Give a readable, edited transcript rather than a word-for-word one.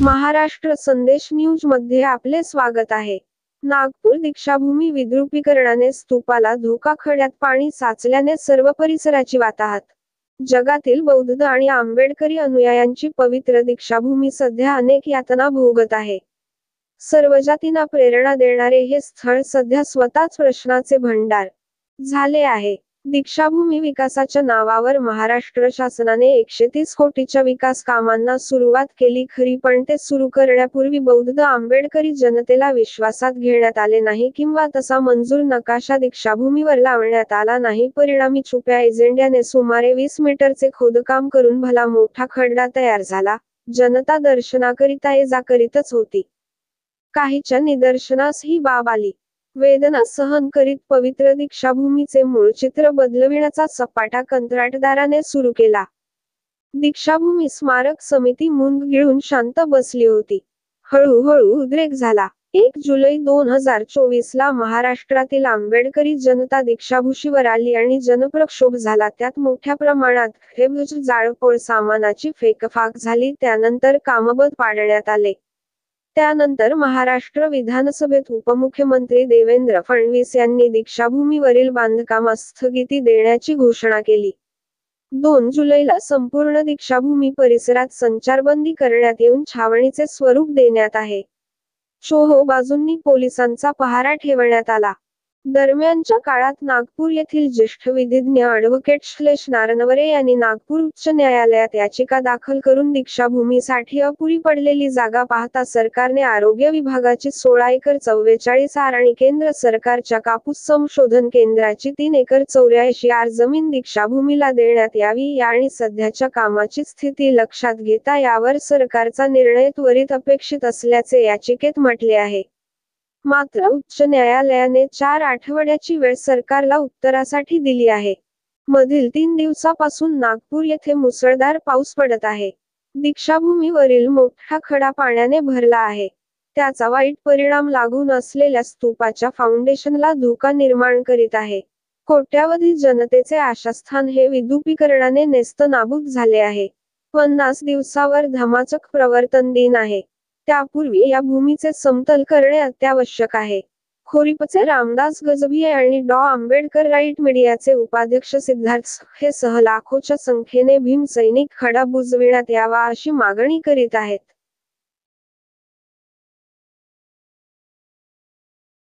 महाराष्ट्र संदेश न्यूज मध्ये आपले स्वागत आहे. नागपूर दीक्षाभूमी विद्रुपीकरणाने स्तूपाला धोका, खड्यात पाणी साचल्याने सर्व परिसराची वाताहत. जगातील बौद्ध आणि आंबेडकरी अनुयायांची पवित्र दीक्षाभूमी सध्या अनेक यातना भोगत आहे. सर्व जातींना प्रेरणा देणारे हे स्थळ सध्या स्वतःच प्रश्नाचे भंडार झाले आहे. दीक्षाभूमी विकासाच्या नावावर महाराष्ट्र शासनाने 130 कोटीच्या विकास कामांना सुरुवात केली खरी, पण ते सुरू करण्यापूर्वी बौद्ध आंबेडकरी जनतेला विश्वासात घेण्यात आले नाही किंवा तसा मंजूर नकाशा दीक्षाभूमीवर लावण्यात आला नाही. परिणामी छुप्या एजेंड्याने सुमारे 20 मीटरचे खोदकाम करून भला मोठा खड्डा तयार झाला. जनता दर्शनाकरिता ये-जा करीतच होती. काहीच्या निदर्शनास ही बाब आली. वेदना सहन करीत पवित्र दीक्षाभूमीचे मूळ चित्र बदलविण्याचा सपाटा कंत्राटदाराने सुरू केला. दीक्षाभूमी स्मारक समिती मुंग गिळून शांत बसली होती. हळूहळू उद्रेक झाला. 1 जुलै 2024 ला महाराष्ट्रातील आंबेडकरी जनता दीक्षाभूमीवर आली आणि जनप्रक्षोभ झाला. त्यात मोठ्या प्रमाणात ठेवज, जाळपोळ सामानाची फेकफाक झाली. त्यानंतर कामबंद पाडण्यात आले. त्यानंतर महाराष्ट्र विधानसभेत उपमुख्यमंत्री देवेंद्र फडणवीस यांनी दीक्षाभूमीवरील बांधकामास स्थगिती देण्याची घोषणा केली. 2 जुलैला संपूर्ण दीक्षाभूमी परिसरात संचारबंदी करण्यात येऊन छावणीचे स्वरूप देण्यात आहे. चोहो बाजूंनी पोलिसांचा पहारा ठेवण्यात आला. दरम्यानच्या काळात नागपूर येथील ज्येष्ठ विधिज्ञ ॲडव्होकेट श्लेष नारनवरे यांनी नागपूर उच्च न्यायालयात याचिका दाखल करून दीक्षाभूमीसाठी अपुरी पडलेली जागा पाहता सरकारने आरोग्य विभागाची 16 एकर 44 आर आणि केंद्र सरकारच्या कापूस संशोधन केंद्राची 3 एकर 84 आर जमीन दीक्षाभूमीला देण्यात यावी आणि सध्याच्या कामाची स्थिती लक्षात घेता यावर सरकारचा निर्णय त्वरित अपेक्षित असल्याचे याचिकेत म्हटले आहे. मात्र उच्च न्यायालयाने 4 आठवड्याची वेळ सरकारला उत्तरासाठी दिली आहे. मधील 3 दिवसापासून नागपूर येथे मुसळधार पाऊस पडत आहे. दीक्षाभूमीवरील मोठा खडा पाण्याने भरला आहे. त्याचा वाईट परिणाम लागून असलेल्या स्तूपाच्या फाउंडेशनला धोका निर्माण करीत आहे. कोट्यावधी जनतेचे आशास्थान हे विद्रुपीकरणाने नेस्तनाबूत झाले आहे. 50 दिवसावर धमाचक प्रवर्तन दिन आहे. त्यापूर्वी या भूमीचे समतल करणे अत्यावश्यक आहे. खोरीपचे रामदास गजभिये आणि डॉ. आंबेडकर राईट मीडियाचे उपाध्यक्ष सिद्धार्थ हे सह लाखोच्या संख्येने भीम सैनिक खडा बुजविण्यात यावा अशी मागणी करीत आहेत.